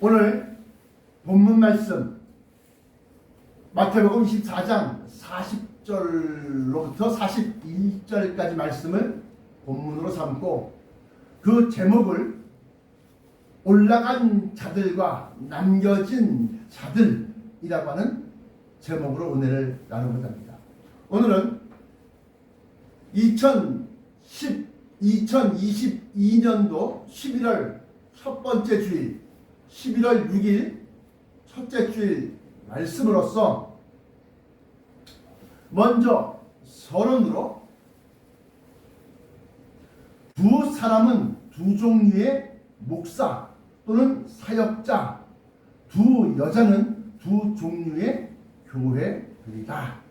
오늘 본문 말씀 마태복음 24장 40절로부터 41절까지 말씀을 본문으로 삼고 그 제목을 올라간 자들과 남겨진 자들이라고 하는 제목으로 은혜를 나누고자 합니다. 오늘은 2022년도 11월 첫 번째 주일 11월 6일 첫째 주일 말씀으로서 먼저 서론으로 두 사람은 두 종류의 목사 또는 사역자, 두 여자는 두 종류의 교회들이다.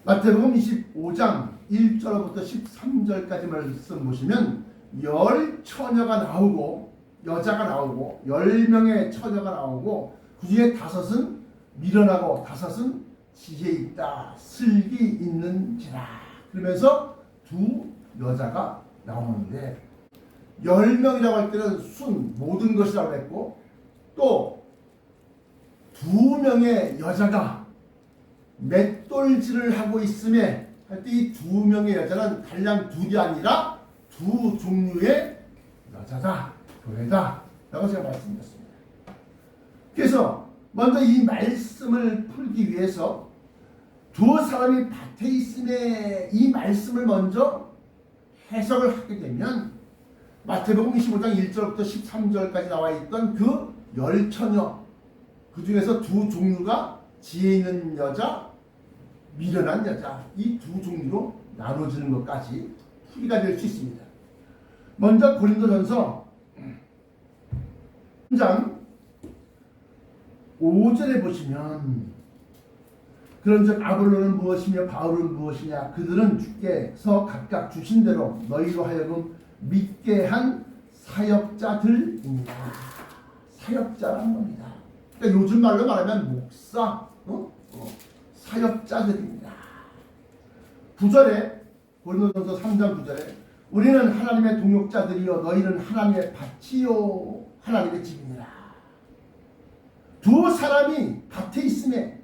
마태복음 25장 1절부터 13절까지 말씀 보시면 10처녀가 나오고 여자가 나오고 10명의 처녀가 나오고 그 중에 5은 미련하고 5은 지혜 있다 슬기 있는지라 그러면서 두 여자가 나오는데 10명이라고 할 때는 순 모든 것이라고 했고 또 2명의 여자가 맷돌질을 하고 있음에 할 때 이 2명의 여자는 단량 2이 아니라 두 종류의 여자다 교회다 라고 제가 말씀드렸습니다. 그래서 먼저 이 말씀을 풀기 위해서 두 사람이 밭에 있음에 이 말씀을 먼저 해석을 하게 되면 마태복음 25장 1절부터 13절까지 나와 있던 그 10처녀 그 중에서 두 종류가 지혜 있는 여자, 미련한 여자 이 두 종류로 나눠지는 것까지 풀이가 될 수 있습니다. 먼저 고린도전서 3장 5절에 보시면 그런즉 아볼로는 무엇이며 바울은 무엇이냐 그들은 주께서 각각 주신 대로 너희로 하여금 믿게 한 사역자들입니다. 사역자라는 겁니다. 그러니까 요즘 말로 말하면 목사, 사역자들입니다. 9절에 고린도전서 3장 9절에 우리는 하나님의 동역자들이요 너희는 하나님의 밭이요 하나님의 집이니라. 두 사람이 밭에 있음에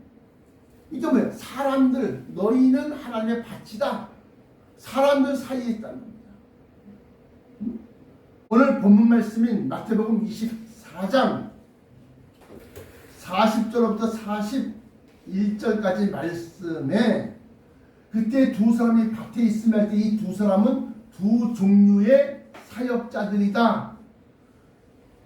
이게 뭐예요? 사람들 너희는 하나님의 밭이다. 사람들 사이에 있다는 겁니다. 오늘 본문 말씀인 마태복음 24장 40절부터 41절까지 말씀에 그때 두 사람이 밭에 있으면 할 때 이 두 사람은 두 종류의 사역자들이다.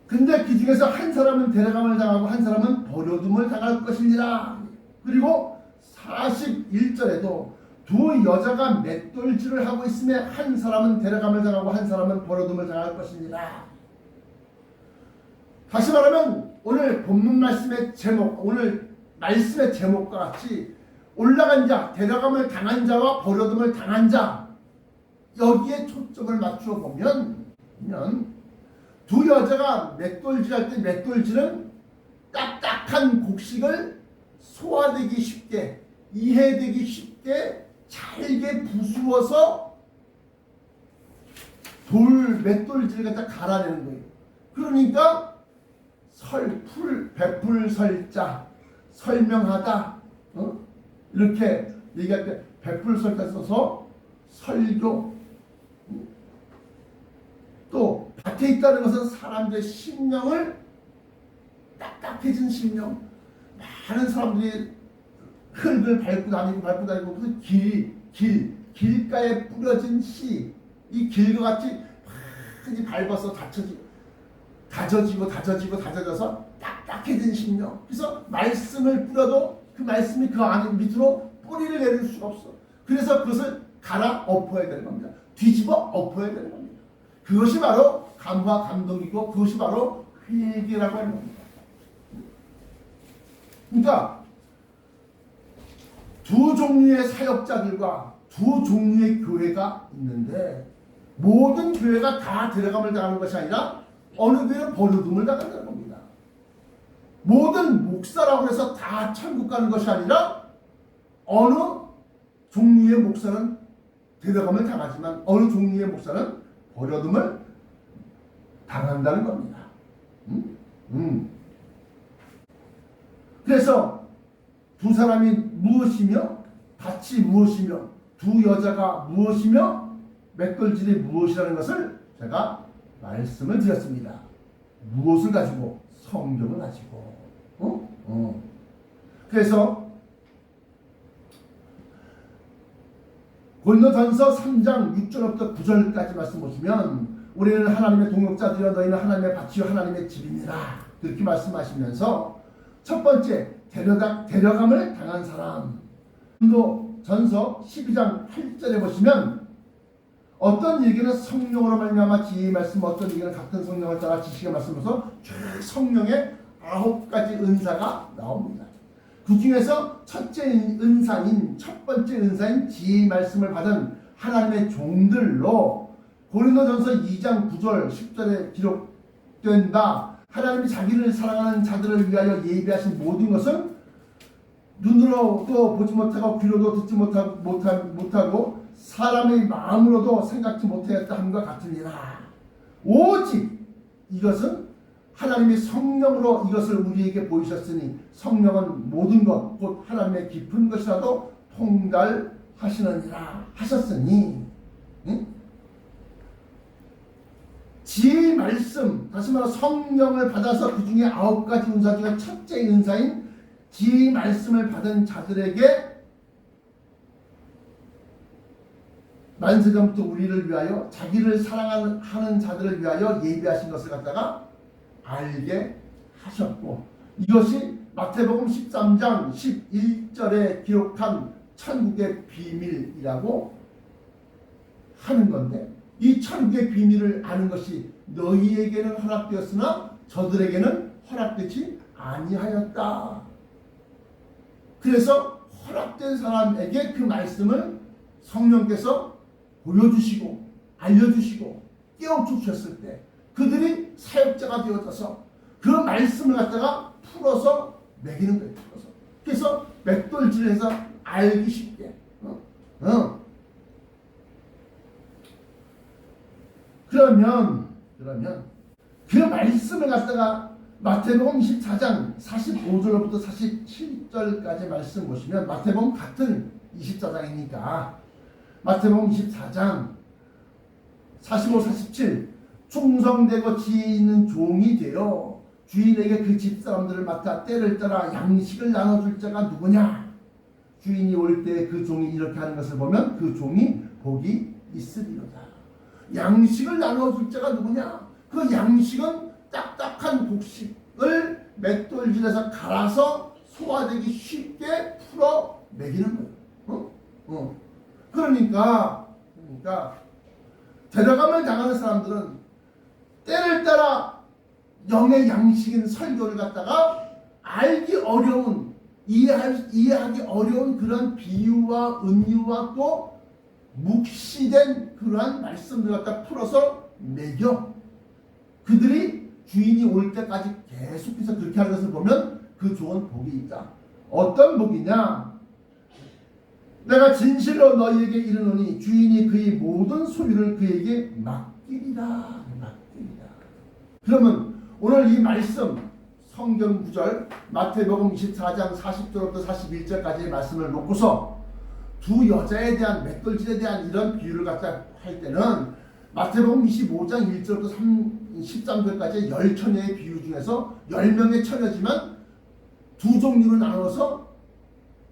근데 그 중에서 한 사람은 데려감을 당하고 한 사람은 버려둠을 당할 것이니라. 그리고 41절에도 두 여자가 맷돌질을 하고 있음에 한 사람은 데려감을 당하고 한 사람은 버려둠을 당할 것이니라. 다시 말하면 오늘 본문 말씀의 제목, 오늘 말씀의 제목과 같이 올라간 자, 데려감을 당한 자와 버려둠을 당한 자 여기에 초점을 맞추어 보면 두 여자가 맷돌질할 때 맷돌질은 딱딱한 곡식을 소화되기 쉽게 이해되기 쉽게 잘게 부수어서 맷돌질을 갖다 갈아내는 거예요. 그러니까 베풀설자 설명하다 이렇게 얘기할 때 베풀설자 써서 설교 또 밭에 있다는 것은 사람들의 심령을 딱딱해진 심령 많은 사람들이 흙을 밟고 다니고 그 길가에 뿌려진 씨 이 길과 같이 많이 밟아서 다져져서 딱딱해진 심령. 그래서 말씀을 뿌려도 그 말씀이 그 안에 밑으로 뿌리를 내릴 수가 없어. 그래서 그것을 갈아 엎어야 되는 겁니다. 뒤집어 엎어야 되는 겁니다. 그것이 바로 감화 감동이고 그것이 바로 회개라고 하는 겁니다. 그러니까 두 종류의 사역자들과 두 종류의 교회가 있는데 모든 교회가 다 데려감을 당하는 것이 아니라 어느 교회는 버려둠을 당한다는 겁니다. 모든 목사라고 해서 다 천국 가는 것이 아니라 어느 종류의 목사는 데려감을 당하지만 어느 종류의 목사는 버려둠을 당한다는 겁니다. 그래서 두 사람이 무엇이며 밭이 무엇이며 두 여자가 무엇이며 맷돌질이 무엇이라는 것을 제가 말씀을 드렸습니다. 무엇을 가지고? 성경을 가지고. 그래서 고린도전서 3장 6절부터 9절까지 말씀 보시면 우리는 하나님의 동역자들이여 너희는 하나님의 밭이요 하나님의 집입니다. 그렇게 말씀하시면서 첫 번째 데려감을 당한 사람. 고린도전서 12장 8절에 보시면 어떤 얘기는 성령으로 말미암아 지혜의 말씀, 어떤 얘기는 같은 성령을 따라 지식의 말씀으로서 쭉 성령의 9가지 은사가 나옵니다. 그 중에서 첫 번째 은사인 지혜의 말씀을 받은 하나님의 종들로 고린도전서 2장 9절 10절에 기록된다. 하나님이 자기를 사랑하는 자들을 위하여 예비하신 모든 것은 눈으로도 보지 못하고 귀로도 듣지 못하고 사람의 마음으로도 생각지 못하였다 함과 같으니라. 오직 이것은 하나님이 성령으로 이것을 우리에게 보이셨으니 성령은 모든 것 곧 하나님의 깊은 것이라도 통달하시느니라 하셨으니, 지혜의 말씀, 다시 말해 성령을 받아서 그 중에 9가지 은사 중에 첫째 은사인 지혜의 말씀을 받은 자들에게 만세전부터 우리를 위하여 자기를 사랑하는 자들을 위하여 예비하신 것을 갖다가 알게 하셨고, 이것이 마태복음 13장 11절에 기록한 천국의 비밀이라고 하는 건데, 이 천국의 비밀을 아는 것이 너희에게는 허락되었으나 저들에게는 허락되지 아니하였다. 그래서 허락된 사람에게 그 말씀을 성령께서 보여주시고 알려주시고 깨워주셨을 때 그들이 사역자가 되어져서 그 말씀을 갖다가 풀어서 매기는 거예요. 풀어서. 그래서 맷돌질해서 알기 쉽게. 그러면 그 말씀을 갖다가 마태복음 24장 45절부터 47절까지 말씀 보시면, 마태복음 같은 24장이니까 마태복음 24장 45, 47 충성되고 지혜 있는 종이 되어 주인에게 그 집사람들을 맡아 때를 따라 양식을 나눠줄 자가 누구냐? 주인이 올 때 그 종이 이렇게 하는 것을 보면 그 종이 복이 있으리로다. 양식을 나눠줄 자가 누구냐? 그 양식은 딱딱한 곡식을 맷돌질해서 갈아서 소화되기 쉽게 풀어 먹이는 거예요. 그러니까 데려감을 당하는 사람들은 때를 따라 영의 양식인 설교를 갖다가 알기 어려운, 이해하기 어려운 그런 비유와 은유와 또 묵시된 그러한 말씀들 갖다 풀어서 매겨 그들이 주인이 올 때까지 계속해서 그렇게 하는 것을 보면 그 좋은 복이 있다. 어떤 복이냐? 내가 진실로 너희에게 이르노니 주인이 그의 모든 소유를 그에게 맡기리라. 그러면 오늘 이 말씀 성경 구절 마태복음 24장 40절부터 41절까지의 말씀을 놓고서 두 여자에 대한 맷돌질에 대한 이런 비유를 갖다 할 때는 마태복음 25장 1절부터 13절까지의 10처녀의 비유 중에서 10명의 처녀지만 두 종류로 나눠서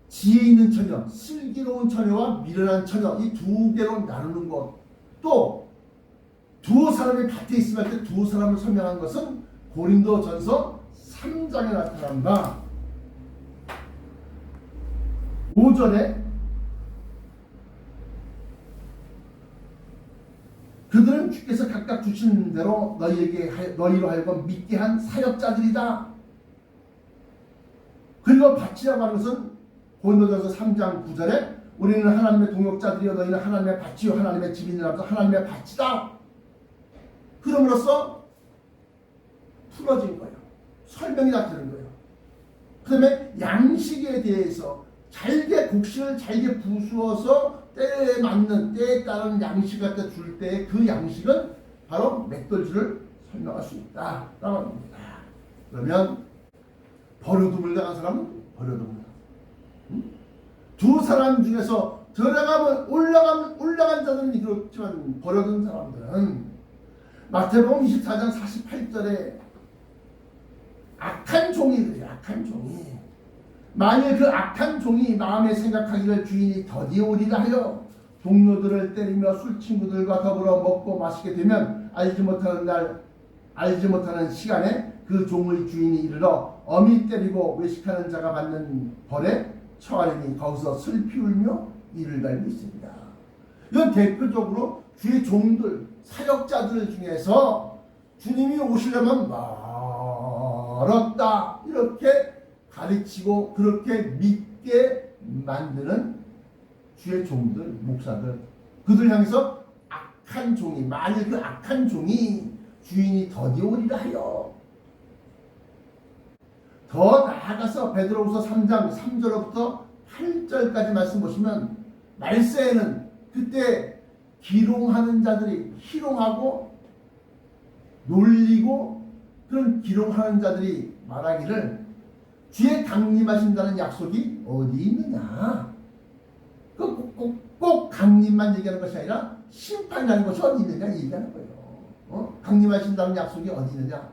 지혜 있는 처녀, 슬기로운 처녀와 미련한 처녀, 이 두 개로 나누는 것, 또 두 사람이 밭에 있으면 할 때 두 사람을 설명한 것은 고린도전서 3장에 나타난 바 5절에 그들은 주께서 각각 주신 대로 너희로 하여금 믿게 한 사역자들이다. 그리고 밭이라고 하는 것은 고린도전서 3장 9절에 우리는 하나님의 동역자들이여 너희는 하나님의 밭이요 하나님의 집이니라. 하나님의 밭이다. 그럼으로써 풀어진 거예요. 설명이 다 되는 거예요. 그 다음에 양식에 대해서 곡식을 잘게 부수어서 때에 맞는, 때에 따른 양식을 갖다 줄 때 그 양식은 바로 맷돌질을 설명할 수 있다라고 합니다. 그러면 버려둠을 당한 사람은 버려둠을 당한 사람. 두 사람 중에서 들어가면 올라간 자들은 그렇지만 버려둔 사람들은 마태복음 24장 48절에 악한 종이 악한 종이 만일 그 악한 종이 마음에 생각하기를 주인이 더디에 오리라 하여 동료들을 때리며 술 친구들과 더불어 먹고 마시게 되면 알지 못하는 시간에 그 종의 주인이 이르러 엄히 때리고 외식하는 자가 받는 벌에 처하리니 거기서 슬피 울며 이를 갈고 있습니다. 이건 대표적으로 주의 종들 사역자들 중에서 주님이 오시려면 멀었다 이렇게 가르치고 그렇게 믿게 만드는 주의 종들 목사들 그들 향해서 악한 종이 만일 그 악한 종이 주인이 더디 오리라 하여 더 나아가서 베드로후서 3장 3절부터 8절까지 말씀 보시면 말세에는 그때 기롱하는 자들이 희롱하고 놀리고 그런 기롱하는 자들이 말하기를 주의 강림하신다는 약속이 어디 있느냐. 꼭 강림만 얘기하는 것이 아니라 심판이라는 것이 어디 있느냐 얘기하는 거예요. 강림하신다는 약속이 어디 있느냐.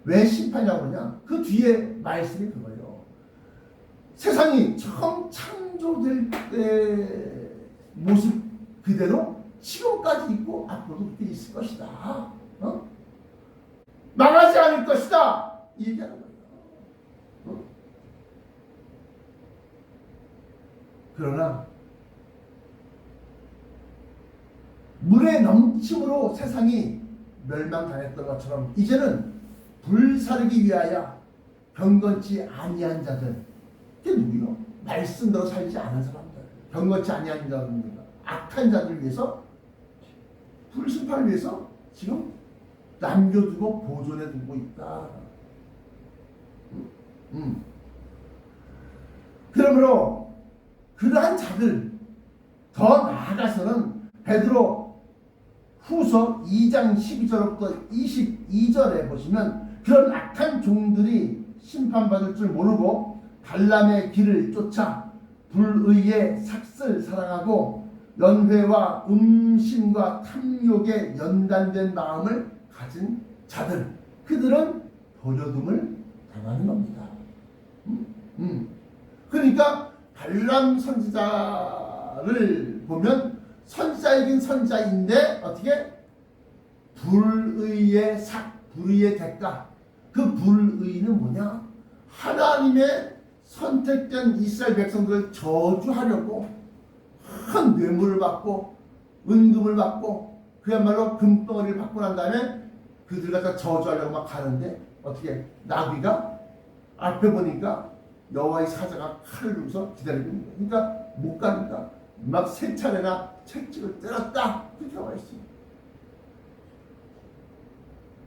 왜 심판이라고 그러냐. 그 뒤에 말씀이 그거예요. 세상이 처음 창조될 때 모습 그대로 지금까지 있고 앞으로도 그렇게 있을 것이다. 망하지 않을 것이다. 이 얘기하는 거예요. 그러나 물의 넘침으로 세상이 멸망당했던 것처럼 이제는 불사르기 위하여 경건치 아니한 자들 그게 누구요? 말씀대로 살지 않은 사람들 경건치 아니한 자들입니다. 악한 자들 위해서 불심판을 위해서 지금 남겨두고 보존해 두고 있다. 그러므로 그러한 자들 더 나아가서는 베드로 후서 2장 12절부터 22절에 보시면 그런 악한 종들이 심판받을 줄 모르고 발람의 길을 쫓아 불의의 삭슬 사랑하고 연회와 음심과 탐욕에 연단된 마음을 가진 자들 그들은 버려둠을 당하는 겁니다. 그러니까 발람 선지자를 보면 선지자이긴 선지자인데 어떻게 불의의 불의의 대가 그 불의는 뭐냐 하나님의 선택된 이스라엘 백성들을 저주하려고 큰 뇌물을 받고 은금을 받고 그야말로 금덩어리를 받고 난 다음에 그들 갖다 저주하려고 막 가는데 어떻게 나귀가 앞에 보니까 여호와의 사자가 칼을 들고서 기다리고 있는 거예요. 그러니까 못 가니까 막 세 차례나 채찍을 때렸다 그렇게 나와 있습니다.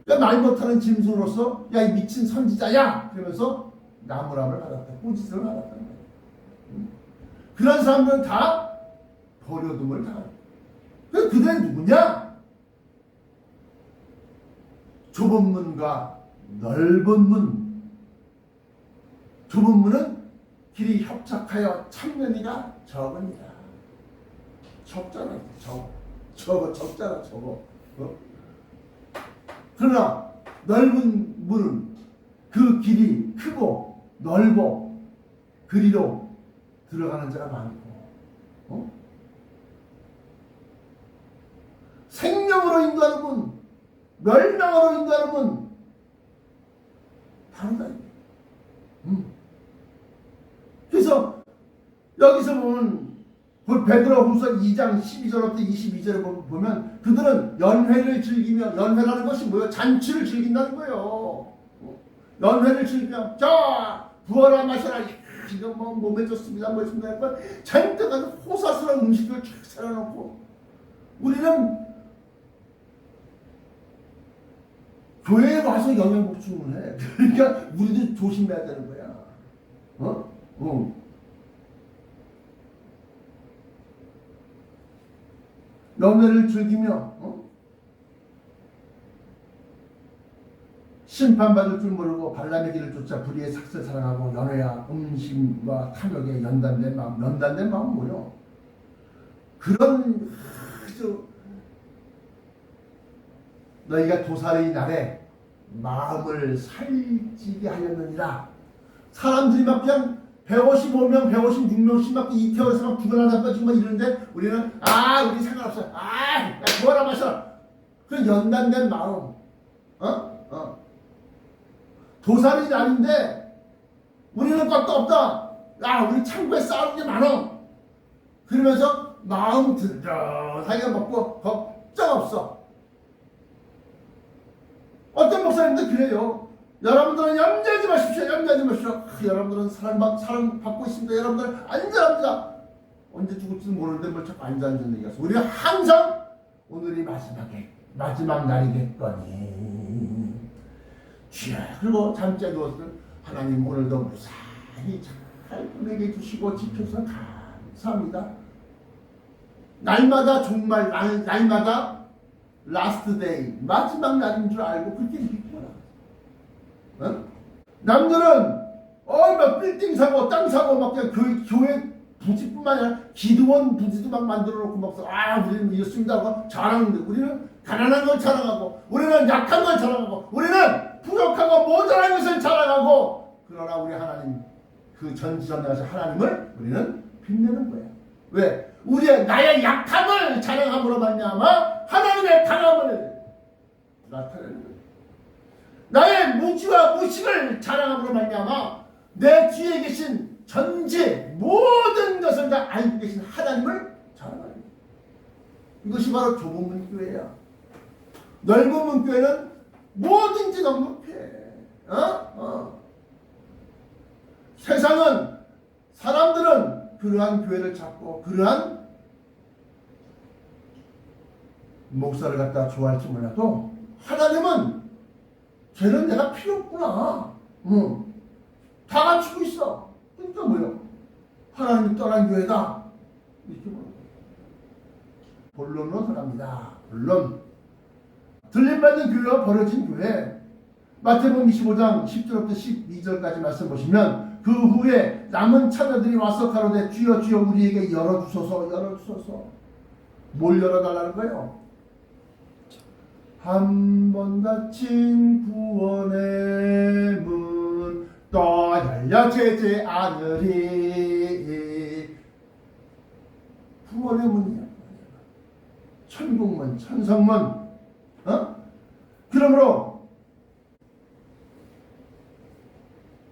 그러니까 말 못하는 짐승으로서 야 이 미친 선지자야 그러면서 나무람을 받았다 꾸짖음을 받았다는 거예요. 그런 사람들은 다 버려둠을 당합니다. 그래서 그들은 누구냐? 좁은 문과 넓은 문. 좁은 문은 길이 협착하여 참는이가 적으니라. 적잖아. 적잖아. 그러나 넓은 문은 그 길이 크고 넓어 그리로 들어가는 자가 많고 생명으로 인도하는 문 멸망으로 인도하는 문 다르다. 그래서 여기서 보면 베드로후서 2장 12절부터 22절에 보면 그들은 연회를 즐기며 연회라는 것이 뭐예요? 잔치를 즐긴다는 거예요. 연회를 즐기며 자 부어라 마셔라 이거 뭐 몸에 좋습니다 뭐 있습니다 잔뜩 아주 호사스러운 음식을 쫙 차려놓고 우리는 교회에 와서 영양 보충을 해. 그러니까 우리도 조심해야 되는 거야. 연회를 즐기며 심판받을 줄 모르고 발람의 길을 쫓아 불의의 삭슬 사랑하고 연회와 음식과 탐욕에 연단된 마음 뭐요? 그런 너희가 도살의 날에 마음을 살찌게 하였느니라. 사람들이 막 그냥 155명, 156명씩 막 이태원에서 막 죽어나가고 지금 이러는데 우리는 우리 상관없어. 야, 좋아라 마셔라. 그 연단된 마음. 도살이 날인데 우리는 것도 없다. 우리 창고에 쌓은 게 많어. 그러면서 마음 든든하게 먹고 걱정 없어. 어떤 목사님들 그래요. 여러분들은 염려하지 마십시오. 염려하지 마십시오. 여러분들은 사랑받고 있습니다. 여러분들 안전합니다. 언제 죽을지도 모르는데 뭘 자꾸 안전한 얘기하세요. 우리가 항상 오늘이 마지막 날이겠거니. 그리고 잠자리 누웠을 하나님 오늘도 무사히 잘 보내게 해주시고 지켜서 감사합니다. 날마다 정말 날마다 라스트 데이 마지막 날인 줄 알고 그렇게 믿거라. 남들은 막 빌딩 사고 땅 사고 막 그냥 교회 부지뿐만 아니라 기도원 부지도 막 만들어 놓고 막 우리는 이겼습니다 하고 자랑하는데 우리는 가난한 걸 자랑하고 우리는 약한 걸 자랑하고 우리는 부족하고 모자란 것을 자랑하고 그러나 우리 하나님 그 전지전능하신 하나님을 우리는 빛내는 거예요. 왜? 나의 약함을 자랑함으로 말미암아 하나님의 강함을 나타내는 거예요. 나의 무지와 무식을 자랑함으로 말미암아 내 뒤에 계신 전체 모든 것을 다 알고 계신 하나님을 자랑하는 거예요. 이것이 바로 좁은 문교회야. 넓은 문교회는 뭐든지 넉넉해. 세상은 사람들은 그러한 교회를 찾고 그러한 목사를 갖다 좋아할지 몰라도 하나님은 쟤는 내가 필요 없구나. 다 갖추고 있어. 그러니까 뭐요? 하나님이 떠난 교회다. 이렇게 보는 거예요. 본론으로 들어갑니다. 본론. 들림받는 교회와 벌어진 교회. 마태복음 25장 10절부터 12절까지 말씀 보시면 그 후에 남은 처녀들이 와서 가로되 주여 주여 우리에게 열어주소서. 뭘 열어달라는 거예요? 한 번 닫힌 구원의 문 또 열려지지 않으리. 구원의 문이야. 천국문, 천성문. 그러므로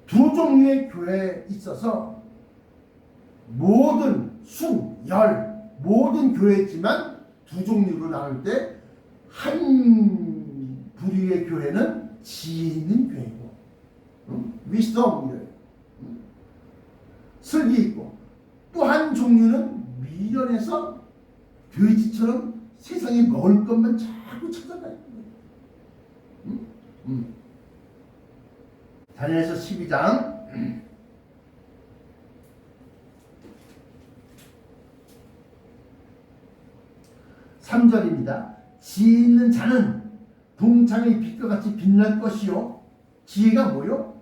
두 종류의 교회에 있어서 모든 모든 교회지만 두 종류로 나눌 때 한 부류의 교회는 지혜 있는 교회고 위스덤 교회, 슬기 있고 또 한 종류는 미련해서 돼지처럼 세상에 먹을 것만 자꾸 찾아다니는 거예요. 다니엘서 12장 3절입니다. 지혜 있는 자는 동창의 빛과 같이 빛날 것이요. 지혜가 뭐요?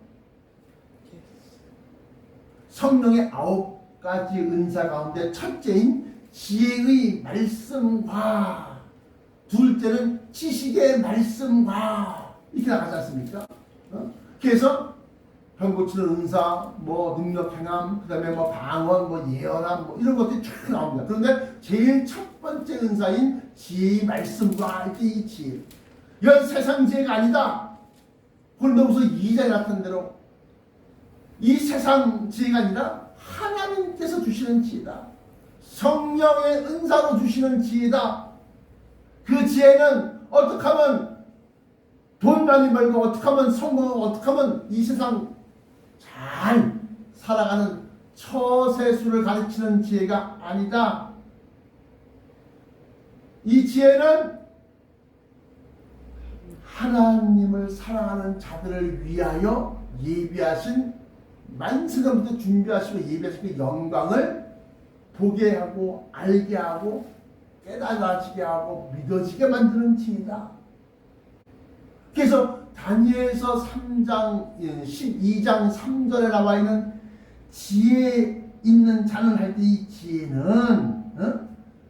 성령의 9가지 은사 가운데 첫째인 지혜의 말씀과 둘째는 지식의 말씀과 이렇게 나가지 않습니까? 그래서 병 고치는 은사, 능력 행함, 그 다음에 방언, 예언함, 이런 것들이 쫙 나옵니다. 그런데 제일 첫 번째 은사인 지혜의 말씀과 이 지혜. 이건 세상 지혜가 아니다. 골로새 2장에 나타난 대로 이 세상 지혜가 아니라 하나님께서 주시는 지혜다. 성령의 은사로 주시는 지혜다. 그 지혜는 어떻게 하면 돈 많이 벌고 어떻게 하면 성공하고 어떻게 하면 이 세상 잘 살아가는 처세술을 가르치는 지혜가 아니다. 이 지혜는 하나님을 사랑하는 자들을 위하여 예비하신 만세전부터 준비하시고 예비하신 그 영광을 보게 하고 알게 하고 깨달아지게 하고 믿어지게 만드는 지혜다. 그래서 다니엘서 3장 12장 3절에 나와 있는 지혜 있는 자는 할 때 이 지혜는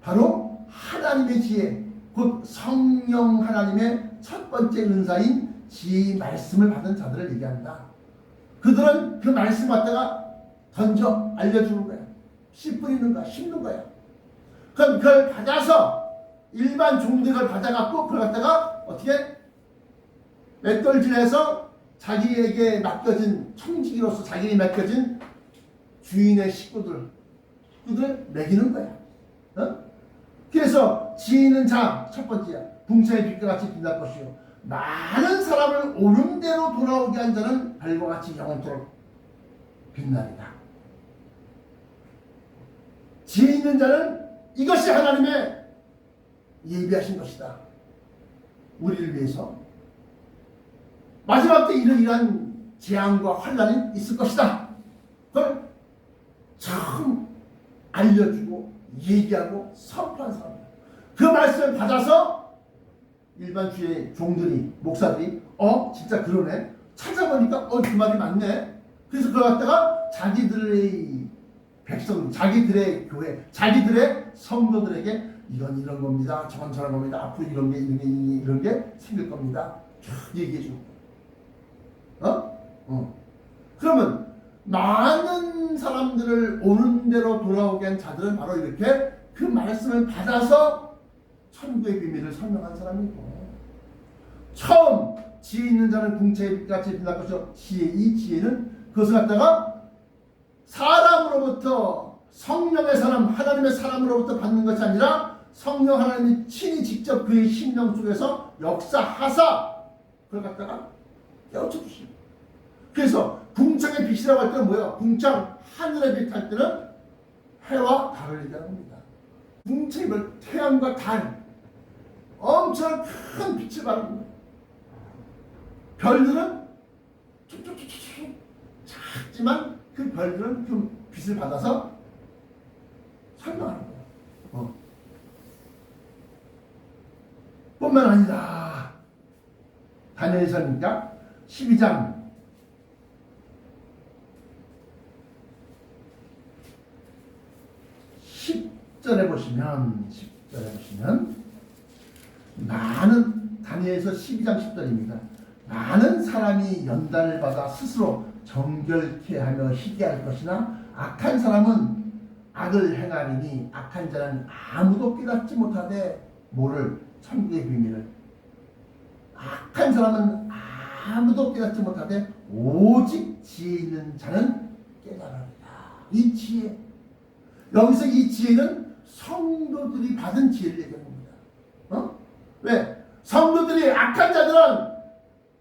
바로 하나님의 지혜, 곧 성령 하나님의 첫 번째 은사인 지혜의 말씀을 받은 자들을 얘기한다. 그들은 그 말씀 갖다가 던져 알려주는 거야. 씨 뿌리는 거야. 심는 거야. 그럼 그걸 받아서 일반 종들을 받아갖고 그걸 갖다가 어떻게 맷돌질해서 자기에게 맡겨진 청지기로서 자기에게 맡겨진 주인의 식구들 그들 먹이는 거야. 그래서 지혜 있는 자 첫 번째야. 궁창의 빛과 같이 빛날 것이요 많은 사람을 옳은 대로 돌아오게 한 자는 별과 같이 영원토록 빛나리라. 지혜 있는 자는 이것이 하나님의 예비하신 것이다. 우리를 위해서 마지막 때 이러이러한 재앙과 환난이 있을 것이다. 그걸 처음 알려주고 얘기하고 선포한 사람이다. 그 말씀을 받아서 일반 주의 종들이 목사들이 진짜 그러네 찾아보니까 그 말이 맞네. 그래서 그걸 갖다가 자기들의 백성, 자기들의 교회, 자기들의 성도들에게 이런 겁니다. 저런 겁니다. 앞으로 이런 게 생길 겁니다. 쭉 얘기해 주고. 그러면 많은 사람들을 오는 대로 돌아오게 한 자들은 바로 이렇게 그 말씀을 받아서 천국의 비밀을 설명한 사람이고, 처음 지혜 있는 자는 궁창의 빛같이 빛날 것이요 이 지혜는 그것을 갖다가 사람으로부터 성령의 사람, 하나님의 사람으로부터 받는 것이 아니라 성령 하나님이 친히 직접 그의 심령 속에서 역사하사 그걸 갖다가 깨우쳐 주십니다. 그래서 궁창의 빛이라고 할 때는 뭐예요? 궁창, 하늘의 빛 할 때는 해와 달을 얘기하는 겁니다. 궁창의 빛, 태양과 달, 엄청 큰 빛을 발합니다. 별들은 쭉쭉쭉쭉 작지만 그 별들은 그 빛을 받아서 설명하는 거예요. 뿐만 아니라 다니엘서니까 12장 10절에 보시면 많은 다니엘서 12장 10절입니다. 많은 사람이 연단을 받아 스스로 정결케 하며 희귀할 것이나 악한 사람은 악을 행하리니 악한 자는 아무도 깨닫지 못하되 뭐를 천국의 비밀을 악한 사람은 아무도 깨닫지 못하되 오직 지혜 있는 자는 깨달으리라. 이 지혜, 여기서 이 지혜는 성도들이 받은 지혜를 얘기하는 겁니다. 왜? 성도들이 악한 자들은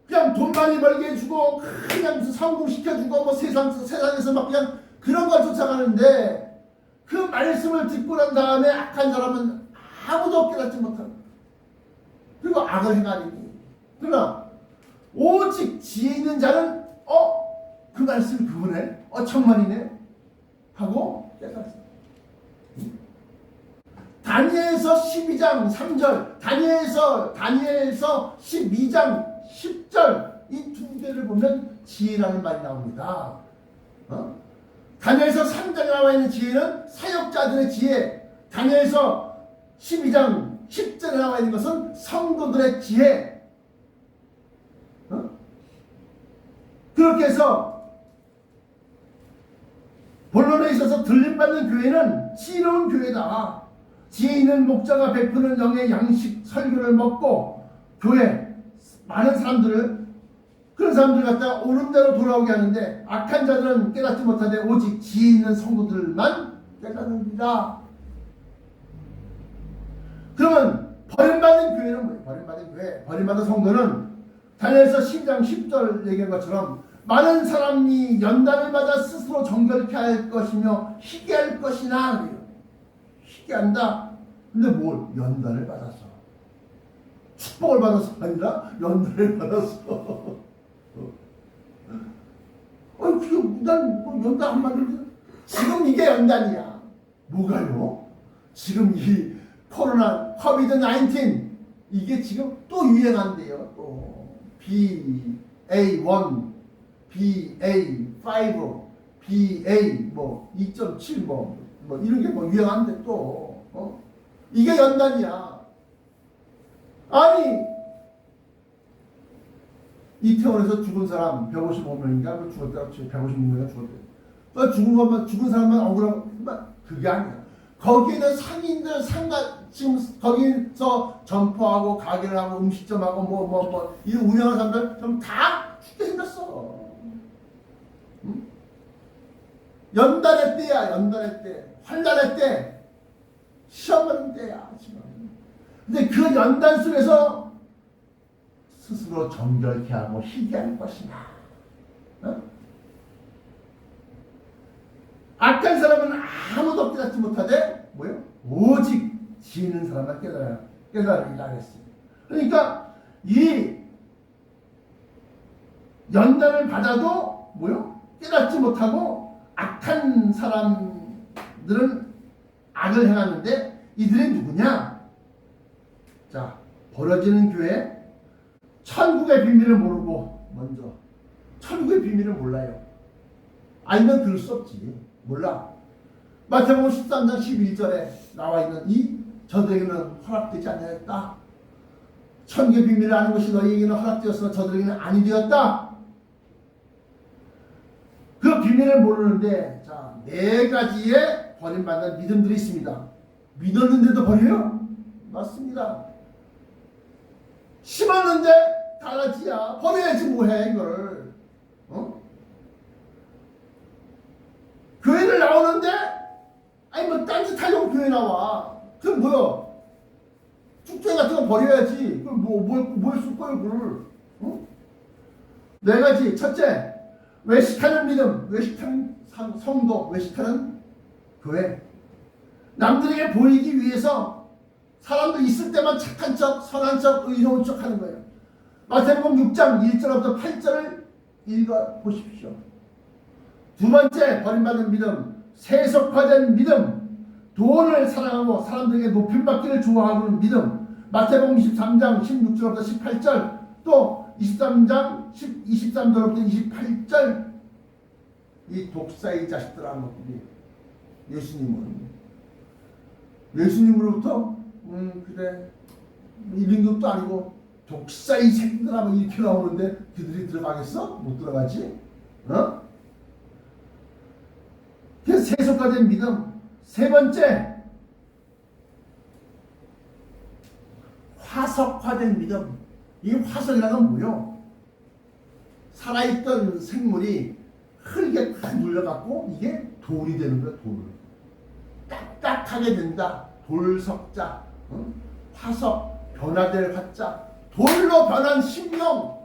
그냥 돈 많이 벌게 해주고 그냥 성공시켜주고 뭐 세상에서 막 그냥 그런 걸 쫓아가는데 그 말씀을 듣고 난 다음에 악한 사람은 아무도 깨닫지 못하고 그리고 악을 행하리니, 그러나 오직 지혜 있는 자는 그 말씀이 그거네, 정말이네 하고 깨닫습니다. 다니엘서 12장 3절, 다니엘서 12장 10절 이 두 개를 보면 지혜라는 말이 나옵니다. 다니엘서 3장에 나와 있는 지혜는 사역자들의 지혜, 다니엘서 12장 10절에 나와 있는 것은 성도들의 지혜. 그렇게 해서 본론에 있어서 들림받는 교회는 지혜로운 교회다. 지혜 있는 목자가 베푸는 영의 양식 설교를 먹고 교회 많은 사람들을, 그런 사람들 갖다가 옳은 대로 돌아오게 하는데 악한 자들은 깨닫지 못하되 오직 지혜 있는 성도들만 깨닫느니라. 그러면 버림받은 교회는 뭐예요? 버림받은 교회, 버림받은 성도는 다니엘서 10장 10절 얘기한 것처럼 많은 사람이 연단을 받아 스스로 정결케 할 것이며 희귀할 것이나, 희귀한다. 근데 뭘? 연단을 받아서, 축복을 받아서 아니라 연단을 받았어. 난 연단 안 받는데 지금 이게 연단이야. 뭐가요? 지금 이 코로나, 코비드 19 이게 지금 또 유행한대요. 또 BA1, BA5, BA 뭐 2.7 뭐 이런 게 뭐 유행한데 또 이게 연단이야. 아니 이태원에서 죽은 사람 155명인가 죽었다고 156명인가 죽었대. 죽은 사람만 억울하고 그게 아니야. 거기는 상인들 지금 거기서 점포하고 가게를 하고 음식점하고 이런 운영하는 사람들 좀 다 죽게 생겼어. 응? 연단의 때야. 연단의 때. 환란의 때. 시험 보는 때야 지금. 근데 그 연단 속에서 스스로 정결케 하고 희귀할 것이나 악한 사람은 아무도 깨닫지 못하되 뭐요? 오직 지는 사람만 깨달으리라 했습니다. 그러니까 이 연단을 받아도 뭐요? 깨닫지 못하고 악한 사람들은 악을 행하는데 이들이 누구냐? 자, 벌어지는 교회 천국의 비밀을 모르고 먼저 천국의 비밀을 몰라요. 알면 그럴 수 없지. 몰라. 마태복음 13장 11절에 나와 있는 저들에게는 허락되지 않았다. 천국의 비밀을 아는 것이 너희에게는 허락되었으나 저들에게는 아니 되었다. 그 비밀을 모르는데 자, 4가지의 버림받는 믿음들이 있습니다. 믿었는데도 버려요? 맞습니다. 심었는데 다라지야. 버려야지 뭐해 이걸. 교회를 나오는데 아니 뭐 딴짓하려고 교회 나와. 그럼 뭐야? 축제 같은 거 버려야지. 그럼 뭘 쓸 거예요 그걸? 4가지. 첫째, 외식하는 믿음, 외식하는 성도, 외식하는 교회. 남들에게 보이기 위해서 사람들 있을 때만 착한 척, 선한 척, 의로운 척 하는 거예요. 마태복음 6장 1절부터 8절을 읽어보십시오. 2번째, 버림받은 믿음, 세속화된 믿음, 돈을 사랑하고 사람들에게 높임받기를 좋아하는 믿음. 마태복음 23장 16절부터 18절, 또 23장 23절부터 28절. 이 독사의 자식들아 것들이 예수님으로부터 그래 이런 것도 아니고 독사의 새끼들아 이렇게 나오는데 그들이 들어가겠어? 못 들어가지? 그래서 세속화된 믿음. 3번째, 화석화된 믿음. 이 화석이라는 건 뭐요? 살아있던 생물이 흙에 딱 눌려갖고 이게 돌이 되는 거야. 돌. 딱딱하게 된다. 돌석자. 화석. 변화될 화자. 돌로 변한 심령.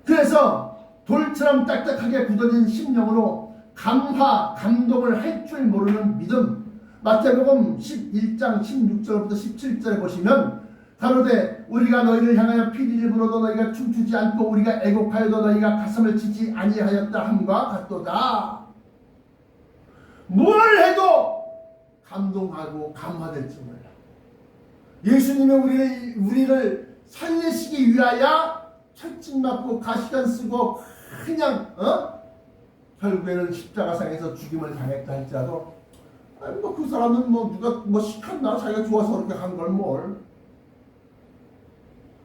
그래서 돌처럼 딱딱하게 굳어진 심령으로 감동을 할 줄 모르는 믿음. 마태복음 11장 16절부터 17절에 보시면 가로되 우리가 너희를 향하여 피리를 불어도 너희가 춤추지 않고 우리가 애곡하여도 너희가 가슴을 치지 아니하였다 함과 같도다. 뭘 해도 감동하고 감화될지 몰라. 예수님이 우리를 살리시기 위하여 철짐 맞고 가시관 쓰고 그냥 결국에는 십자가상에서 죽임을 당했다 할지라도 아니 그 사람은 누가 시켰나 자기가 좋아서 그렇게 한 걸 뭘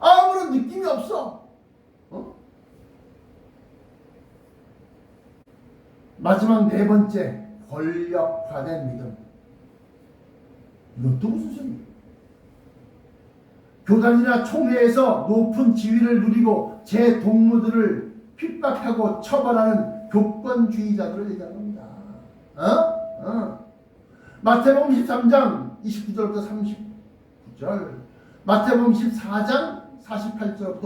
아무런 느낌이 없어. 마지막 4번째, 권력화된 믿음. 이것도 무슨 소리야? 교단이나 총회에서 높은 지위를 누리고 제 동무들을 핍박하고 처벌하는 교권주의자들을 얘기하는 겁니다. 마태복음 23장 29절부터 39절, 마태복음 14장 48절부터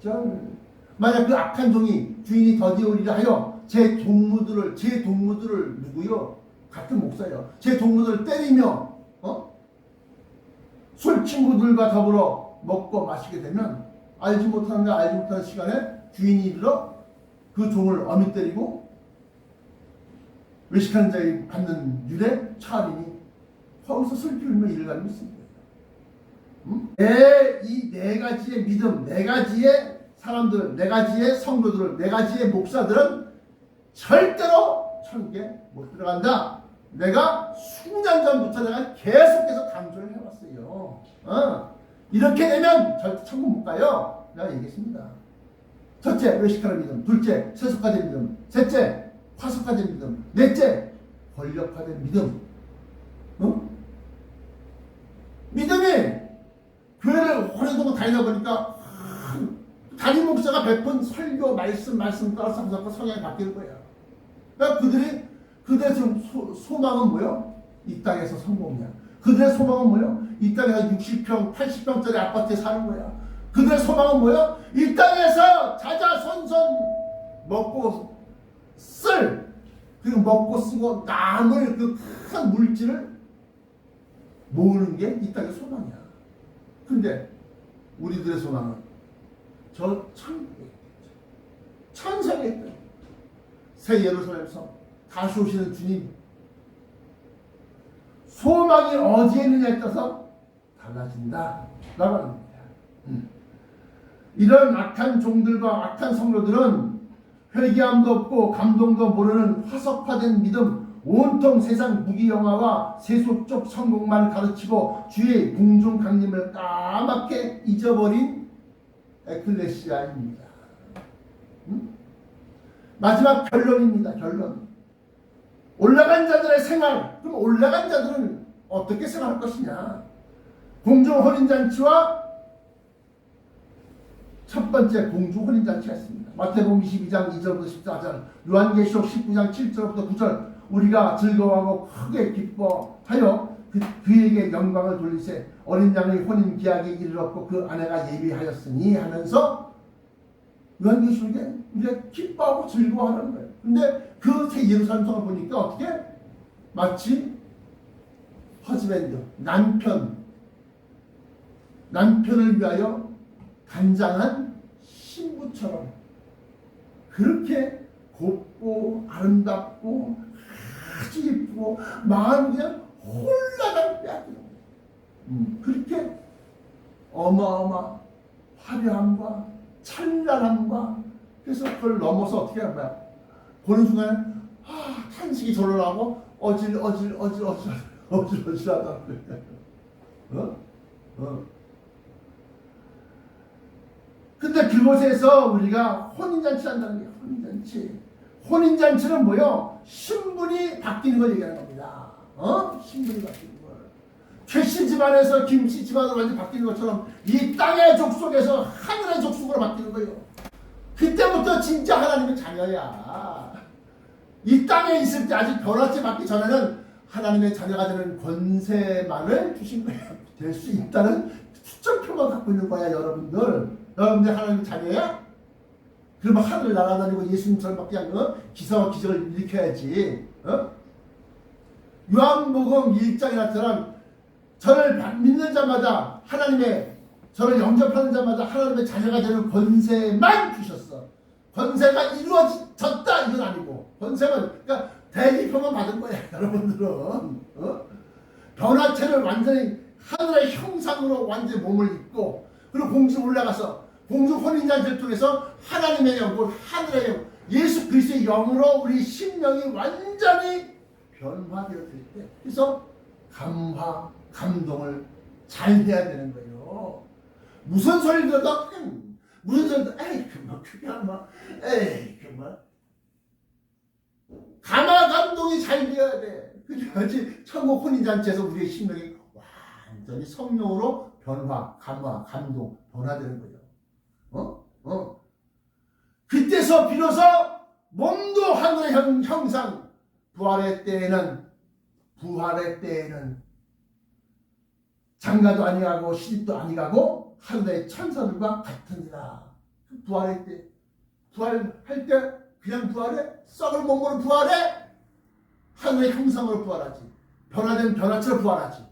51절. 만약 그 악한 종이 주인이 더디오리라 하여 제 동무들을 누구요? 같은 목사예요. 제 동무들을 때리며 술 친구들과 더불어 먹고 마시게 되면 알지 못하는 시간에 주인이 이르러 그 종을 어미 때리고 외식하는 자에 받는 유대 차림이 거기서 슬피 울며 일을 가는 있습니다. 이 네 가지의 믿음, 네 가지의 사람들, 네 가지의 성도들, 네 가지의 목사들은 절대로 천국에 못 들어간다. 내가 수년 전부터 내가 계속해서 강조를 해왔어요. 이렇게 되면 절대 천국 못 가요. 내가 얘기했습니다. 첫째, 외식하는 믿음. 둘째, 세속화된 믿음. 셋째, 화석화된 믿음. 넷째, 권력화된 믿음. 믿음이 교회를 오랫동안 다니다 보니까 담임 목사가 베푼 설교, 말씀 따라 상상과 성향이 바뀌는 거야. 그러니까 그들의 지금 소망은 뭐요? 이 땅에서 성공이야. 그들의 소망은 뭐요? 이 땅에서 60평, 80평짜리 아파트에 사는 거야. 그들의 소망은 뭐요? 이 땅에서 자자손손 먹고 그리고 먹고 쓰고 남을 그 큰 물질을 모으는 게 이 땅의 소망이야. 근데 우리들의 소망은 저 천상에 있다. 새 예루살렘 성 다시 오시는 주님. 소망이 어디에 있느냐에 따라서 달라진다 라고 합니다. 이런 악한 종들과 악한 성도들은 회개함도 없고 감동도 모르는 화석화된 믿음, 온통 세상 무기영화와 세속적 성공만 가르치고 주의 궁중 강림을 까맣게 잊어버린 에클레시아입니다. 마지막 결론입니다. 결론. 올라간 자들의 생활. 그럼 올라간 자들은 어떻게 생활할 것이냐. 공중 혼인잔치와 첫 번째 공중 혼인잔치가 있습니다. 마태복음 22장 2절부터 14절, 요한계시록 19장 7절부터 9절, 우리가 즐거워하고 크게 기뻐하여 그에게 영광을 돌리세 어린 양의 혼인 기약에 이르렀고 그 아내가 예비하였으니 하면서 요한계시록에 우리가 기뻐하고 즐거워하는 거예요. 근데 그 새 예루살렘 성을 보니까 어떻게? 마치 허즈밴드, 남편을 위하여 간장한 신부처럼 그렇게 곱고 아름답고 아주 예쁘고 마음이 그냥 홀라당 빼앗기는 거예요. 그렇게 어마어마 화려함과 찬란함과 그래서 그걸 넘어서 어떻게 하는 거야? 보는 순간에 탄식이 절로 나고 어질어질하다. 근데 그곳에서 우리가 혼인잔치 한다는 게 혼인잔치는 뭐요? 신분이 바뀌는 걸 얘기하는 겁니다. 신분이 바뀌는 걸. 최씨 집안에서 김씨 집안으로 완전히 바뀌는 것처럼 이 땅의 족속에서 하늘의 족속으로 바뀌는 거예요. 그때부터 진짜 하나님의 자녀야. 이 땅에 있을 때 아직 변화체 받기 전에는 하나님의 자녀가 되는 권세만을 주신 거예요. 될 수 있다는 수점표만 갖고 있는 거야, 여러분들. 여러분들 하나님의 자녀야? 그러면 하늘을 날아다니고 예수님처럼 밖에 안 기사와 기적을 일으켜야지. 요한복음 1장이나처럼 저를 믿는 자마다 저를 영접하는 자마다 하나님의 자녀가 되는 권세만 주셨어. 권세가 이루어졌다 이건 아니고 권세는 그러니까 대기표만 받은 거야. 여러분들은 변화체를 완전히 하늘의 형상으로 완전히 몸을 입고 그리고 공중 올라가서 공중 혼인잔치를 통해서 하나님의 영혼, 하늘의 영, 예수 그리스도의 영으로 우리 심령이 완전히 변화되었을 때 그래서 감동을 잘 해야 되는 거예요. 무슨 소리 들어도 에이 그만 그게 아마 에이 그만 감동이 잘 되어야 돼. 그래야지 천국 혼인잔치에서 우리의 심령이 완전히 성령으로 감동, 변화되는 거예요. 그때서 비로소 몸도 하늘의 형상, 부활의 때에는 장가도 아니가고 시집도 아니가고 하늘의 천사들과 같으니라. 부활할 때 그냥 부활해? 썩을 몸으로 부활해? 하늘의 형상으로 부활하지. 변화된 변화처럼 부활하지.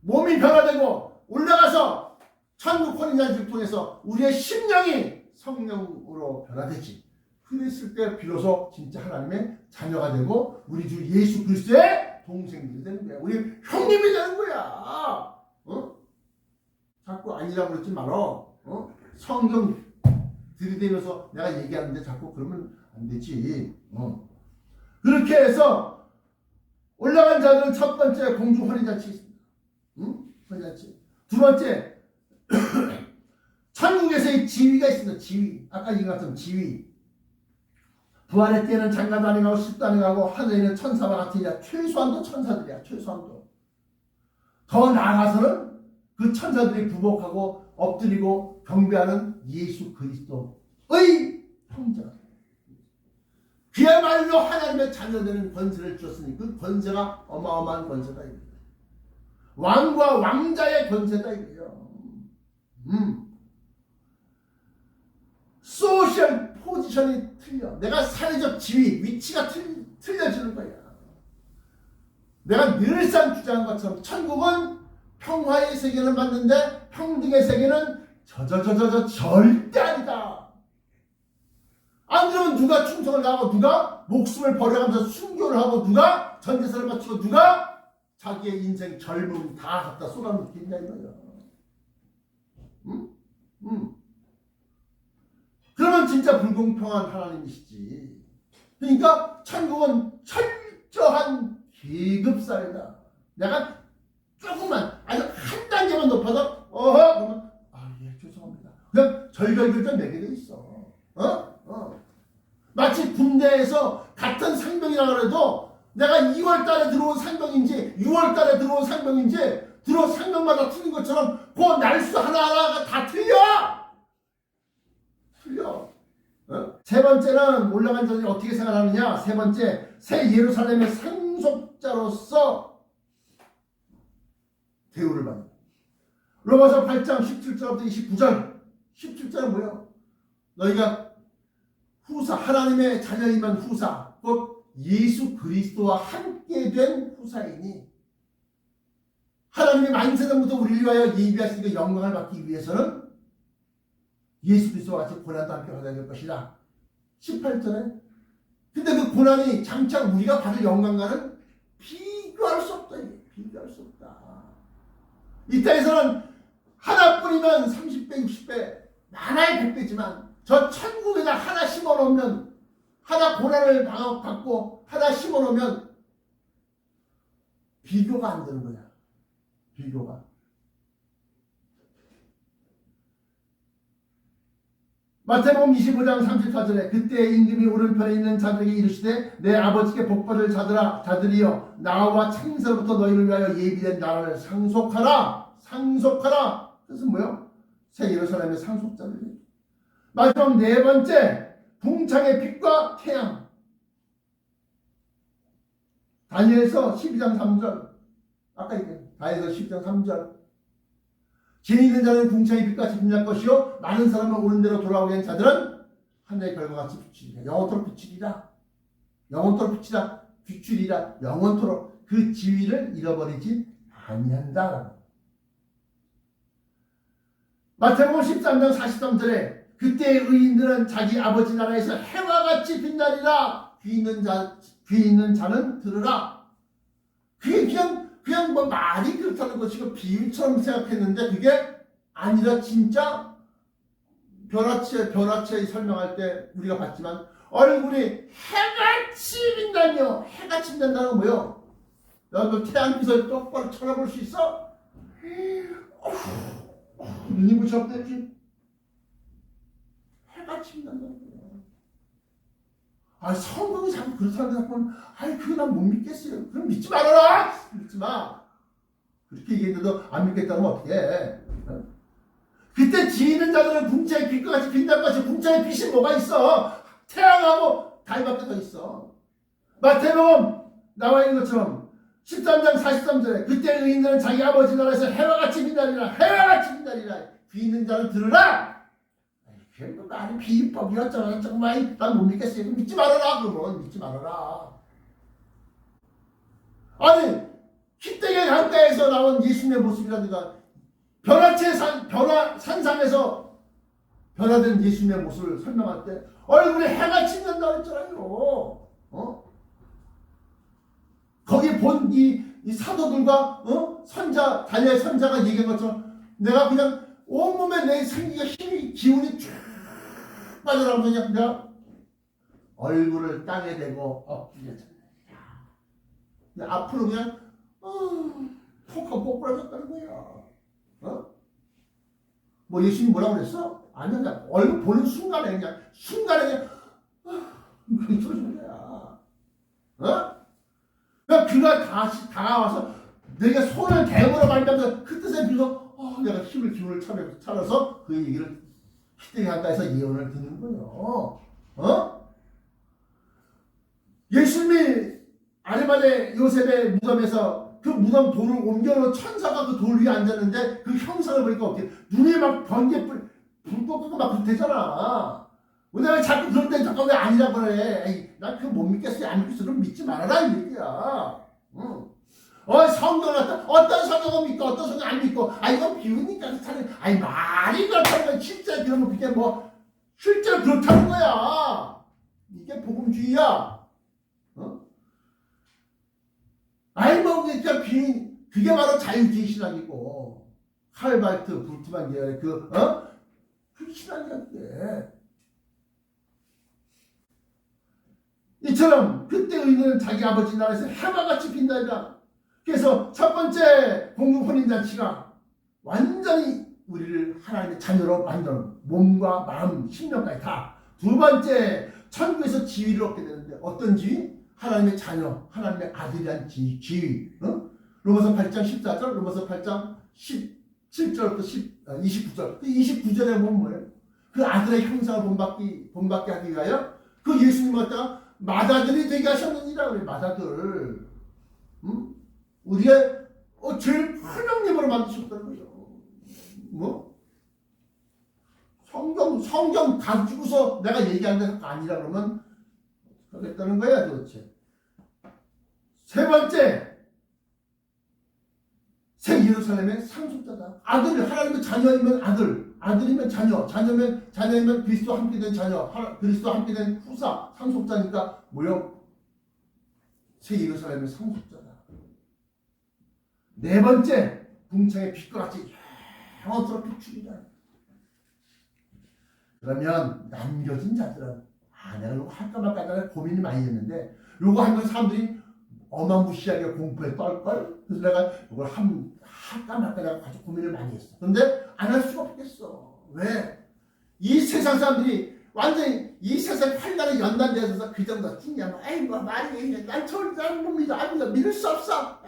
몸이 변화되고 올라가서 천국 혼인잔치를 통해서 우리의 심령이 성령으로 변화되지. 그랬을 때 비로소 진짜 하나님의 자녀가 되고 우리 주 예수 그리스도의 동생들이 되는 거야. 우리 형님이 되는 거야. 자꾸 아니라고 그러지 말어. 성경 들이대면서 내가 얘기하는데 자꾸 그러면 안 되지. 그렇게 해서 올라간 자들은 첫 번째 공중 혼인잔치 있습니다. 혼인잔치. 두 번째 천국에서의 지위가 있습니다. 지위. 아까 얘기한 것처럼 지위. 부활의 때에는 장가도 아니고 십도 아니고 하늘에는 천사와 같으리라. 최소한도 천사들이야. 최소한도. 더 나아가서는 그 천사들이 부복하고 엎드리고 경배하는 예수 그리스도의 형제가 그야말로 하나님의 자녀되는 권세를 주었으니 그 권세가 어마어마한 권세다 이거예요. 왕과 왕자의 권세다 이거예요. 소셜 포지션이 틀려. 내가 사회적 지위, 위치가 틀려지는 거야. 내가 늘상 주장한 것처럼 천국은 평화의 세계는 맞는데 평등의 세계는 절대 아니다. 안 그러면 누가 충성을 하고 누가 목숨을 버려가면서 순교를 하고 누가 전제사를 바치고 누가 자기의 인생 젊음 다 갖다 쏟아놓겠냐 이거야. 그러면 진짜 불공평한 하나님이시지. 그러니까 천국은 철저한 계급사회다. 내가 조금만 아주 한 단계만 높아서 그러면 예 죄송합니다. 그냥 절절절절 매게 돼 있어. 마치 군대에서 같은 상병이라 해도 내가 2월 달에 들어온 상병인지 6월 달에 들어온 상병인지 들어온 상병마다 틀린 것처럼 그 날수 하나하나가 다 틀려. 세 번째는 올라간 자들이 어떻게 생각하느냐. 세 번째, 새 예루살렘의 상속자로서 대우를 받는. 로마서 8장 17절부터 29절. 17절은 뭐예요? 너희가 후사, 하나님의 자녀이면 후사, 곧 예수 그리스도와 함께 된 후사이니 하나님이 만세전부터 우리를 위하여 예비하신 그 영광을 받기 위해서는 예수 그리스도와 같이 고난도 함께 받아야 될 것이다. 18절에. 근데 그 고난이 장차 우리가 받을 영광과는 비교할 수 없다. 비교할 수 없다. 이 땅에서는 하나뿐이면 30배, 60배, 많아야 100배지만 저 천국에다 하나 심어놓으면 하나 고난을 받고 하나 심어놓으면 비교가 안 되는 거야. 비교가. 마태복음 25장 34절에 그때 임금이 오른편에 있는 자들에게 이르시되 내 아버지께 복받을 자들이여 나와 창세로부터 너희를 위하여 예비된 나라를 상속하라. 상속하라. 그래서 뭐요? 새 예루살렘의 상속자들이. 마지막 네 번째, 궁창의 빛과 태양. 다니엘서 12장 3절. 아까 얘기했죠. 다니엘서 12장 3절. 진이 있는 자는 궁창의 빛같이 빛날 것이요 많은 사람을 옳은 대로 돌아오게 한 자들은 하늘의 별과같이 비추리라. 영원토록 비추리라. 영원토록 비추리라. 영원토록 그 지위를 잃어버리지 아니한다. 마태복음 13장 43절에 그때의 의인들은 자기 아버지 나라에서 해와 같이 빛나리라. 귀 있는 자는 들으라. 그게 그냥 뭐 말이 그렇다는 것이고 비유처럼 생각했는데 그게 아니라 진짜 벼라체 설명할 때 우리가 봤지만 얼굴이 해같이 빛나며 해같이 빛난다는 건 뭐예요? 여러분 태양빛을 똑바로 쳐다볼 수 있어? 눈이 부처없다 이렇게 해같이 빛난다는 거예요. 성경이 자꾸 그렇다는 자꾸는 그거 난 못 믿겠어요. 그럼 믿지 말아라. 믿지 마. 그렇게 얘기했는데도 안 믿겠다면 어떻게 해? 그때 지혜 있는 자들은 궁창의 빛과 같이 빛날 것이 궁창의 빛이 뭐가 있어? 태양하고 달밖에 더 있어. 마태복음 나와 있는 것처럼 13장 43절에 그때 의인들은 자기 아버지 나라에서 해와 같이 빛나리라. 해와 같이 빛나리라. 귀 있는 자는 들으라. 그게 뭐 말이 비유법이야 정말 난 못 믿겠어요. 믿지 말아라. 그러면 믿지 말아라. 아니 희대의 강가에서 나온 예수님의 모습이라든가 산상에서 변화된 예수님의 모습을 설명할 때 얼굴에 해가 짓는다고 했잖아요. 거기 본 이 사도들과 다니엘 선자가 얘기한 것처럼 내가 그냥 온몸에 내 생기가 힘이 기운이 쫙 빠져나가면 그냥 내가 얼굴을 땅에 대고 엎드려졌네. 앞으로 그냥 톡 하고 꼬꾸라졌다는 거야. 뭐 예수님 뭐라고 그랬어? 아니야, 그냥 얼굴 보는 순간에 그냥 그냥 틀어진 거야. 그냥 그가 다시 다가와서 내가 손을 대물어 말면서 그 뜻에 비서 내가 힘을 기운을 차려서 그 얘기를 히데기 가까이서 예언을 듣는 거예요. 예수님이 아리마대 요셉의 무덤에서 그 무덤 돌을 옮겨놓은 천사가 그 돌 위에 앉았는데 그 형상을 보니까 어떻게 눈에 막 번개불 불 꺼고 막 그렇대잖아. 왜냐면 자꾸 그럴 때 잠깐 왜 아니라고 그래. 난 그거 못 믿겠어. 안 믿겠어. 그럼 믿지 말아라 이 얘기야. 성경을 어떤 성경을 믿고 어떤 성경 안 믿고 이건 비우니까 그렇다는 말이 그렇다는 거야. 실제 그러면 그게 뭐 실제로 그렇다는 거야. 이게 복음주의야. 그게 바로 자유주의 신앙이고 칼발트 불트만 계열의 그 신앙이야 그게. 이처럼 그때 의인은 자기 아버지 나라에서 해마같이 빈다이다. 그래서 첫 번째 공중 혼인잔치가 완전히 우리를 하나님의 자녀로 만드는 몸과 마음, 심령까지 다. 두 번째 천국에서 지위를 얻게 되는데 어떤 지위? 하나님의 자녀, 하나님의 아들이란 지위. 로마서 8장 14절, 로마서 8장 17절부터 29절. 그 29절에 보면 뭐예요? 그 아들의 형상을 본받게 하기 위하여 그 예수님을 갖다가 맏아들이 되게 하셨느니라 그래. 맏아들. 우리의 제일 큰 형님으로 만드셨다는 거죠. 뭐? 성경 가지고서 내가 얘기하는 게 아니라 그러면 그랬다는 거야 도대체. 세 번째, 새 예루살렘의 상속자다. 아들, 하나님의 자녀이면 아들, 아들이면 자녀, 자녀이면 그리스도와 함께된 자녀, 그리스도와 함께된 후사, 상속자니까 뭐요? 새 예루살렘의 상속자다. 네 번째, 궁창의 빛과 같이 영원토록 비추리라. 그러면 남겨진 자들은 내가 이거 할까 말까 고민이 많이 됐는데 이거 하면 사람들이 어마무시하게 공포에 떨걸. 그래서 내가 이걸 할까 말까 내가 아주 고민을 많이 했어. 그런데 안 할 수가 없겠어. 왜? 이 세상 사람들이 완전히 이 세상 환란에 연단되어서 그 정도 찡냐 뭐 말이 난 못 믿어. 믿을 수 없어.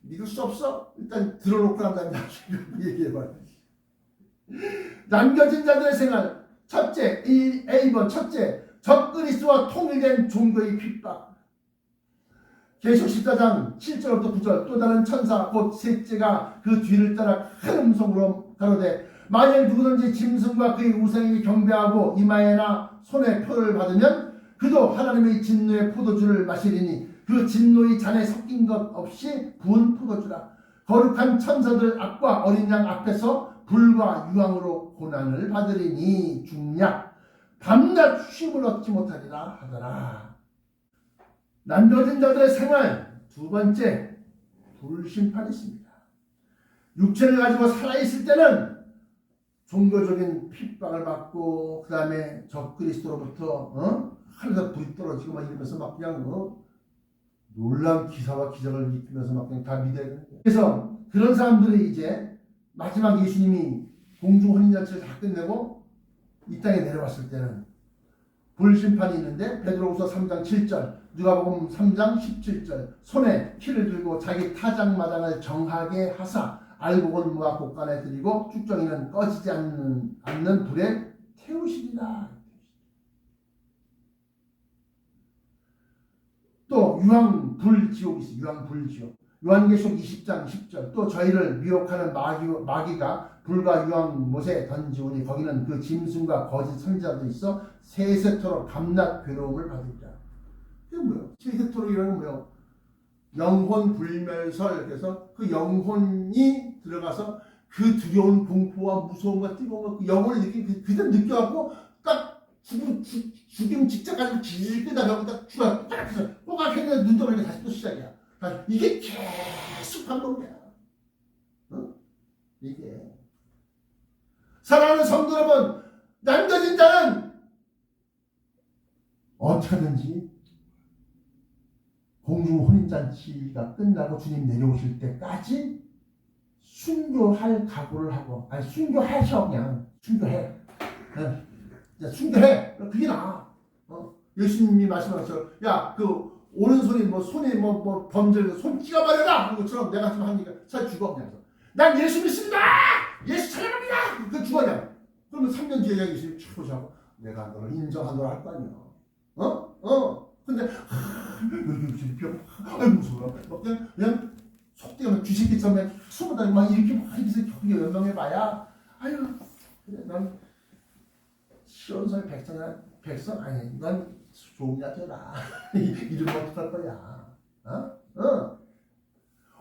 믿을 수 없어? 일단 들어놓고 난 다음에 얘기해봐. 남겨진 자들의 생활. 첫째, A번 첫째, 적그리스도와 통일된 종교의 핍박. 계시록 14장 7절부터 9절. 또 다른 천사 곧 셋째가 그 뒤를 따라 큰 음성으로 가로되 만일 누구든지 짐승과 그의 우상에게 경배하고 이마에나 손에 표를 받으면 그도 하나님의 진노의 포도주를 마시리니 그 진노의 잔에 섞인 것 없이 부은 포도주라. 거룩한 천사들 앞과 어린 양 앞에서 불과 유황으로 고난을 받으리니 중약 밤낮 쉼을 얻지 못하리라 하더라. 남겨진 자들의 생활. 두 번째, 불심판이 있습니다. 육체를 가지고 살아있을 때는 종교적인 핍박을 받고 그 다음에 적그리스도로부터 하늘에서 불이 떨어지고 막 이러면서 막 그냥 놀라운 기사와 기적을 입히면서 막 그냥 다 믿어야 되는 거예요. 그래서 그런 사람들이 이제 마지막 예수님이 공중 혼인잔치를 다 끝내고 이 땅에 내려왔을 때는 불심판이 있는데 베드로후서 3장 7절, 누가복음 3장 17절 손에 피를 들고 자기 타작마당을 정하게 하사 알곡은 무화 곡간에 들이고 쭉정이는 꺼지지 않는 불에 태우시리라. 또 유황불지옥이 있어요. 유황불지옥. 요한계시록 20장 10절. 또 저희를 미혹하는 마귀가 불과 유황못에 던지오니 거기는 그 짐승과 거짓 선지자도 있어 세세토록 밤낮 괴로움을 받으리라. 그게 뭐예요? 세세토록 이라는 뭐예요? 영혼 불멸설. 그래서 그 영혼이 들어가서 그 두려운 공포와 무서움과 뜨거움과 그 영혼을 그대로 느껴갖고 딱 죽임 직전까지 길게 나가고 딱 죽어. 딱 해서 꼬각했는데 눈 떠보니까 다시 또 시작이야. 이게 계속 반복이야. 이게 사랑하는 성도 여러분, 남겨진 자는 어떻게든지 공중 혼인잔치가 끝나고 주님 내려오실 때까지 순교할 각오를 하고, 아니 순교하셔. 그냥 순교해. 순교해. 그게 나아. 예수님이 말씀하셨어요. 야, 그 오른손이 손이 범죄를 손 찍어버려라 하는 것처럼 내가 지금 하니까 잘 죽어. 그냥 난 예수 믿습니다. 예수 찬양합니다. 그 죽어냐. 그러면 3년 뒤에 예수님이 촥 보시고 내가 너를 인정하노라 할 거 아니야. 근데 아이고 무서워. 그냥 속되면 쥐새끼처럼 숨어다니고 막 이렇게 연명해봐야 아유 그래 난 시원성의 백성 아니 난 종야져라. 이름 어떡할 거야.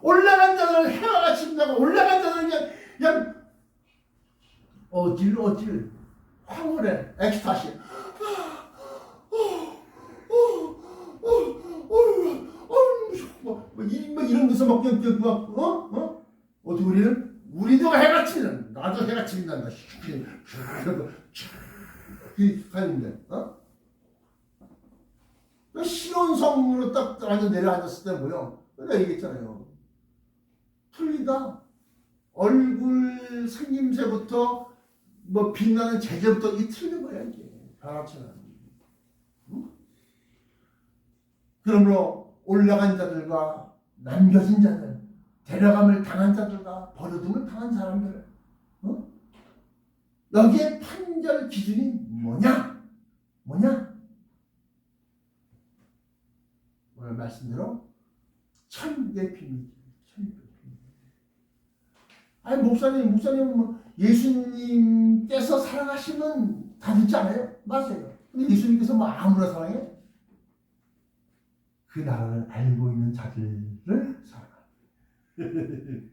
올라간 자들은 해와 같이 빛나고 올라간 자들은 그냥 어질 황홀해. 엑스타시. 이런 데서 막 어떻게 우리도 해같이는 나도 해같이 빛난다. 가는데 시온성으로 딱 완전 내려앉았을 때 뭐요? 내가 얘기했잖아요. 틀리다. 얼굴 생김새부터 빛나는 재질부터 이 틀린 거야 이게. 변화처럼. 그러므로 올라간 자들과 남겨진 자들, 데려감을 당한 자들과 버려둠을 당한 사람들, 여기에 판결 기준이 뭐냐? 오늘 말씀대로 천국의 비밀. 아니 목사님 예수님께서 사랑하시면 다 듣지 않아요? 맞아요. 근데 예수님께서 아무나 사랑해? 그 나라를 알고 있는 자들을 사랑하는.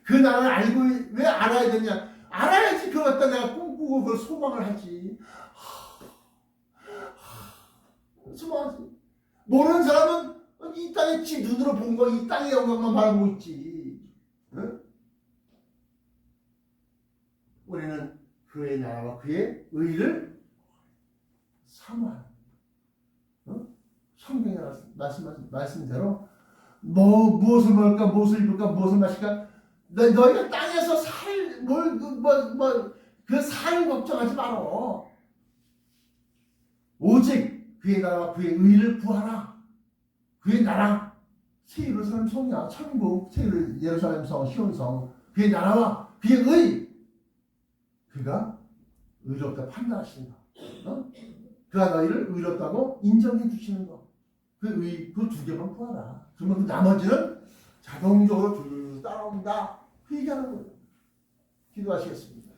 그 나라를 알고 왜 알아야 되냐? 알아야지 그걸 갖다 내가 꿈꾸고 그걸 소망을 하지. 소망하지. 모르는 사람은 이 땅에 지 눈으로 본 거 이 땅의 영광만 바라보고 있지. 응? 우리는 그의 나라와 그의 의를 사모하는. 성경에 말씀대로 무엇을 먹을까, 무엇을 입을까, 무엇을 마실까. 너희가 땅에서 그 살 걱정하지 마라. 오직 그의 나라와 그의 의를 구하라. 그의 나라, 새 예루살렘 성이야. 천국, 새 예루살렘 성, 시온성. 그의 나라와 그의 의. 그가 의롭다 판단하시는 거. 그가 너희를 의롭다고 인정해 주시는 거. 그 두 개만 구하라. 그러면 그 나머지는 자동적으로 줄 따라온다. 그 얘기하는 거예요. 기도하시겠습니다.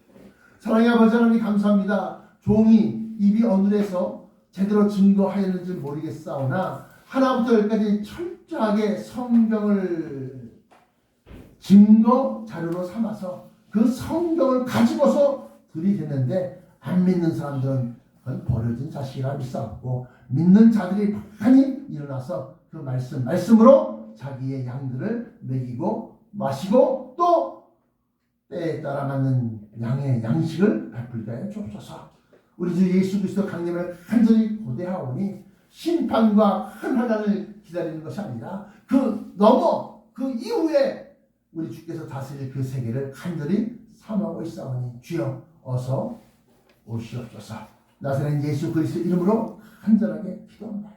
사랑의 아버지 하나님 감사합니다. 종이 입이 어눌해서 제대로 증거하였는지 모르겠사오나 하나부터 열까지 철저하게 성경을 증거 자료로 삼아서 그 성경을 가지고서 들이댔는데 안 믿는 사람들은 그건 버려진 자식이라 믿사옵고 믿는 자들이 많이 일어나서 그 말씀으로 자기의 양들을 먹이고 마시고 또 때에 따라 맞는 양의 양식을 베풀게 하여 주옵소서. 우리 주 예수 그리스도 강림을 간절히 고대하오니 심판과 큰 환난을 기다리는 것이 아니라 그 이후에 우리 주께서 다스릴 그 세계를 간절히 삼하고 있사오니 주여 어서 오시옵소서. 나사렛 예수 그리스도 이름으로 간절하게 기도합니다.